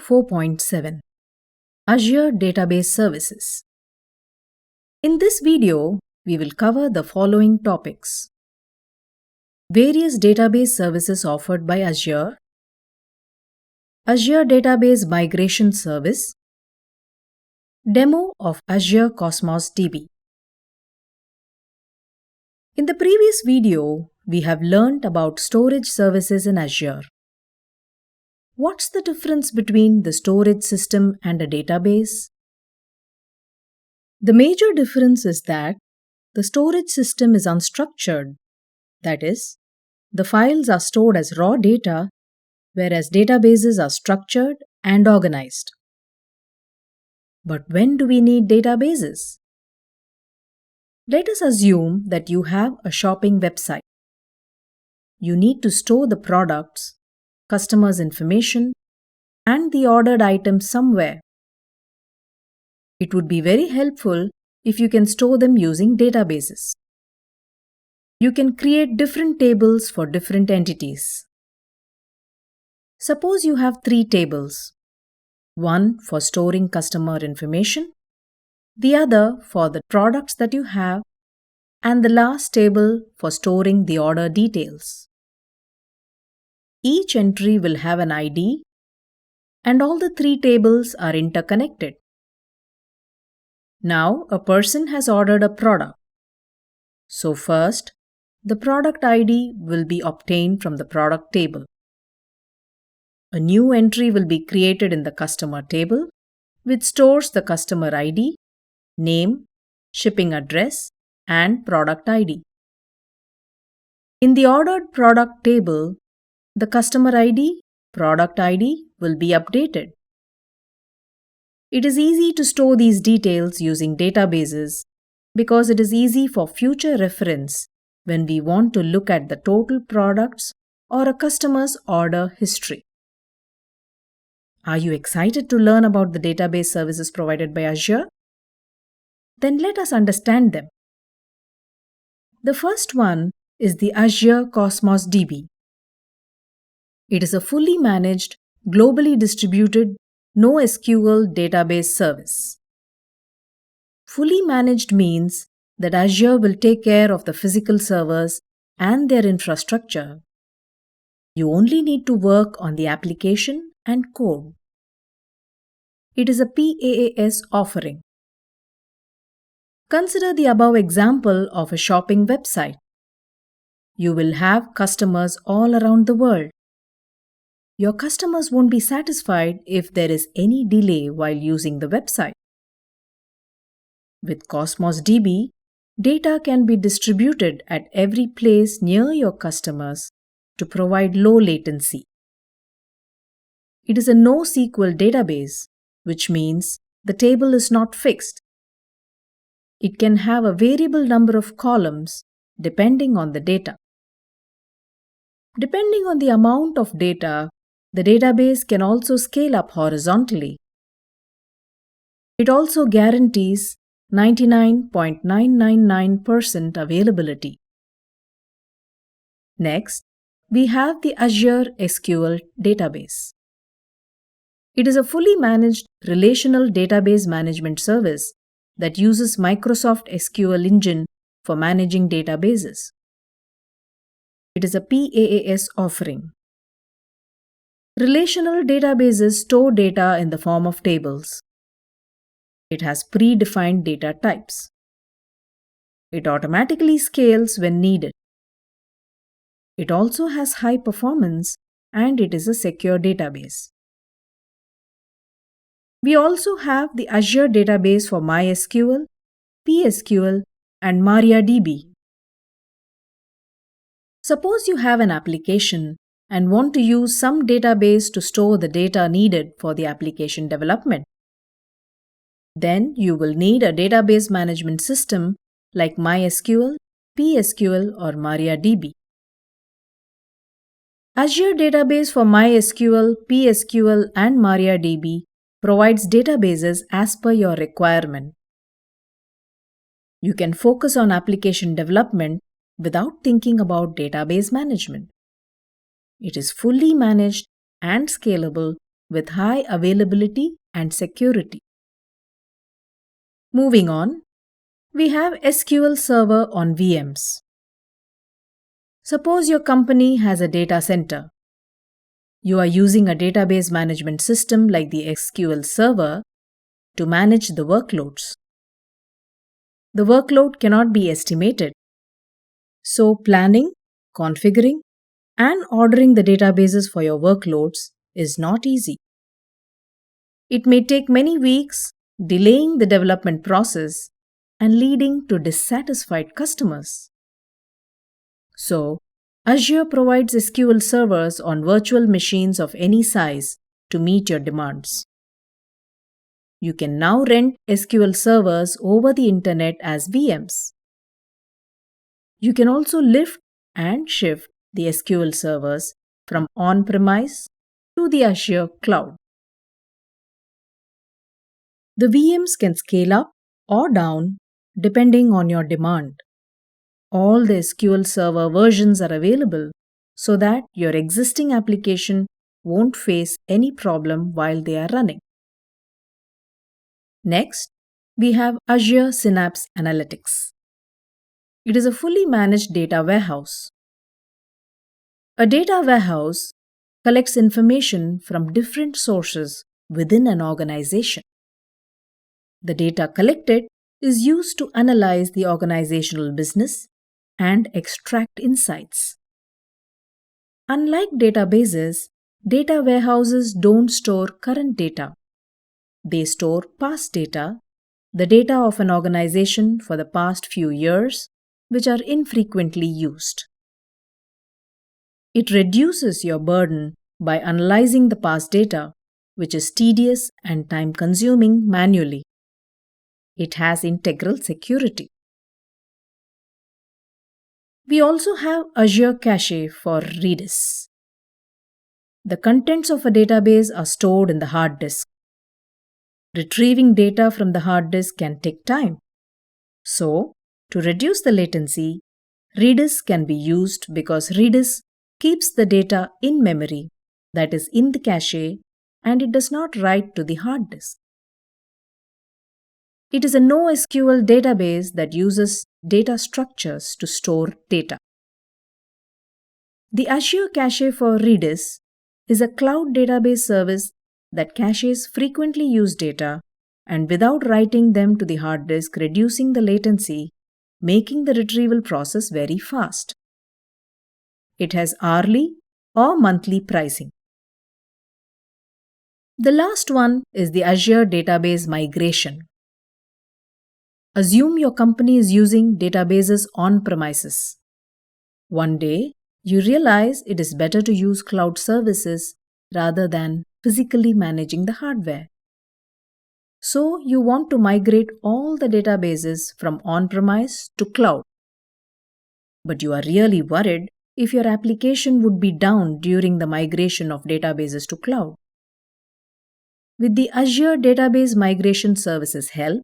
4.7 Azure Database Services. In this video, we will cover the following topics: various database services offered by Azure, Azure Database Migration Service, demo of Azure Cosmos DB. In the previous video, we have learnt about storage services in Azure. What's the difference between the storage system and a database? The major difference is that the storage system is unstructured. That is, the files are stored as raw data, whereas databases are structured and organized. But when do we need databases? Let us assume that you have a shopping website. You need to store the products, customers' information, and the ordered items somewhere. It would be very helpful if you can store them using databases. You can create different tables for different entities. Suppose you have 3 tables, one for storing customer information, the other for the products that you have, and the last table for storing the order details. Each entry will have an ID, and all the 3 tables are interconnected. Now, a person has ordered a product. So first, the product ID will be obtained from the product table. A new entry will be created in the customer table, which stores the customer ID, name, shipping address, and product ID. In the ordered product table, the customer ID, product ID will be updated. It is easy to store these details using databases because it is easy for future reference when we want to look at the total products or a customer's order history. Are you excited to learn about the database services provided by Azure? Then let us understand them. The first one is the Azure Cosmos DB. It is a fully managed, globally distributed NoSQL database service. Fully managed means that Azure will take care of the physical servers and their infrastructure. You only need to work on the application and code. It is a PaaS offering. Consider the above example of a shopping website. You will have customers all around the world. Your customers won't be satisfied if there is any delay while using the website. With Cosmos DB, data can be distributed at every place near your customers to provide low latency. It is a NoSQL database, which means the table is not fixed. It can have a variable number of columns depending on the data. Depending on the amount of data, the database can also scale up horizontally. It also guarantees 99.999% availability. Next, we have the Azure SQL Database. It is a fully managed relational database management service that uses Microsoft SQL Engine for managing databases. It is a PaaS offering. Relational databases store data in the form of tables. It has predefined data types. It automatically scales when needed. It also has high performance and it is a secure database. We also have the Azure Database for MySQL, PSQL, and MariaDB. Suppose you have an application and want to use some database to store the data needed for the application development. Then you will need a database management system like MySQL, PSQL, or MariaDB. Azure Database for MySQL, PSQL, and MariaDB provides databases as per your requirement. You can focus on application development without thinking about database management. It is fully managed and scalable with high availability and security. Moving on, we have SQL Server on VMs. Suppose your company has a data center. You are using a database management system like the SQL Server to manage the workloads. The workload cannot be estimated. So planning, configuring, and ordering the databases for your workloads is not easy. It may take many weeks, delaying the development process and leading to dissatisfied customers. So, Azure provides SQL servers on virtual machines of any size to meet your demands. You can now rent SQL servers over the internet as VMs. You can also lift and shift the SQL servers from on-premise to the Azure cloud. The VMs can scale up or down depending on your demand. All the SQL Server versions are available so that your existing application won't face any problem while they are running. Next, we have Azure Synapse Analytics. It is a fully managed data warehouse. A data warehouse collects information from different sources within an organization. The data collected is used to analyze the organizational business and extract insights. Unlike databases, data warehouses don't store current data. They store past data, the data of an organization for the past few years, which are infrequently used. It reduces your burden by analyzing the past data, which is tedious and time-consuming manually. It has integral security. We also have Azure Cache for Redis. The contents of a database are stored in the hard disk. Retrieving data from the hard disk can take time. So, to reduce the latency, Redis can be used because Redis keeps the data in memory, that is in the cache, and it does not write to the hard disk. It is a NoSQL database that uses data structures to store data. The Azure Cache for Redis is a cloud database service that caches frequently used data and without writing them to the hard disk, reducing the latency, making the retrieval process very fast. It has hourly or monthly pricing. The last one is the Azure Database Migration. Assume your company is using databases on-premises. One day, you realize it is better to use cloud services rather than physically managing the hardware. So, you want to migrate all the databases from on-premise to cloud. But you are really worried if your application would be down during the migration of databases to cloud. With the Azure Database Migration Services help,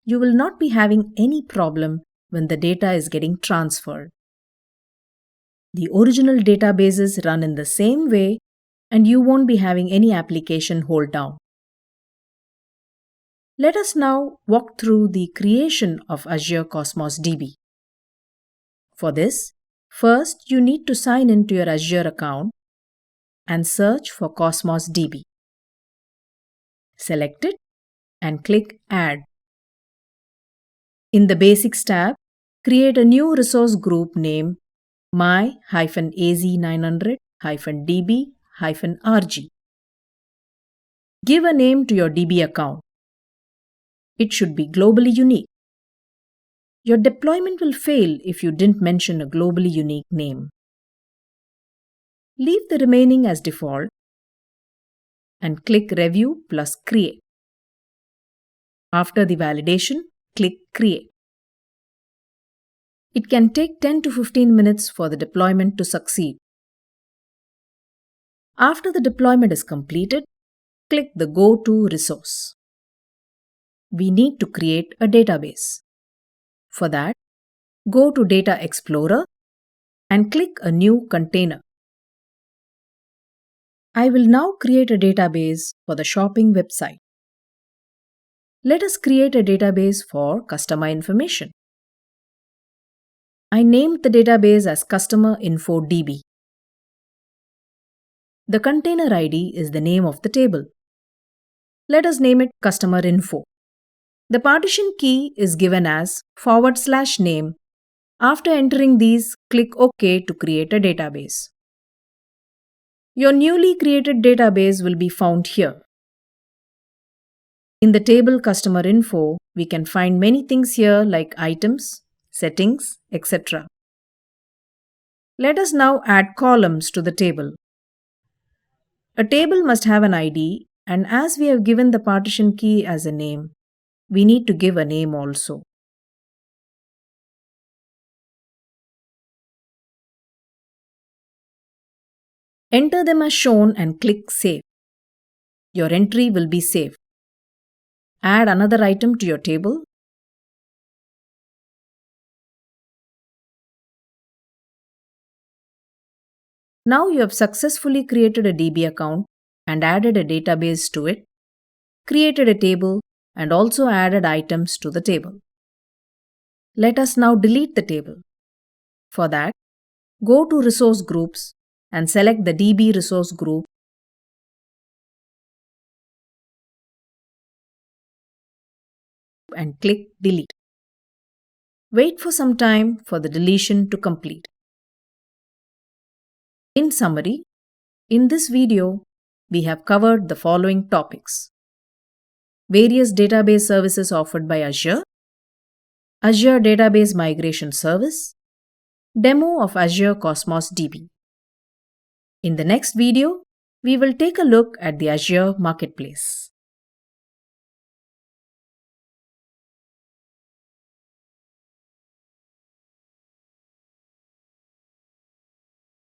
you will not be having any problem when the data is getting transferred. The original databases run in the same way and you won't be having any application hold down. Let us now walk through the creation of Azure Cosmos DB. For this, first you need to sign into your Azure account and search for Cosmos DB. Select it and click Add. In the Basics tab, create a new resource group named My-AZ-900-DB-RG. Give a name to your DB account. It should be globally unique. Your deployment will fail if you didn't mention a globally unique name. Leave the remaining as default and click Review plus Create. After the validation, click Create. It can take 10 to 15 minutes for the deployment to succeed. After the deployment is completed, click the Go To resource. We need to create a database. For that, go to Data Explorer and click a new container. I will now create a database for the shopping website. Let us create a database for customer information. I named the database as Customer Info DB. The container ID is the name of the table. Let us name it Customer Info. The partition key is given as /name. After entering these, click OK to create a database. Your newly created database will be found here. In the table Customer Info, we can find many things here like items, settings, etc. Let us now add columns to the table. A table must have an ID, and as we have given the partition key as a name, we need to give a name also. Enter them as shown and click Save. Your entry will be saved. Add another item to your table. Now you have successfully created a DB account and added a database to it, created a table, and also added items to the table. Let us now delete the table. For that, go to Resource Groups and select the DB resource group and click Delete. Wait for some time for the deletion to complete. In summary, in this video, we have covered the following topics: various database services offered by Azure, Azure Database Migration Service, demo of Azure Cosmos DB. In the next video, we will take a look at the Azure Marketplace.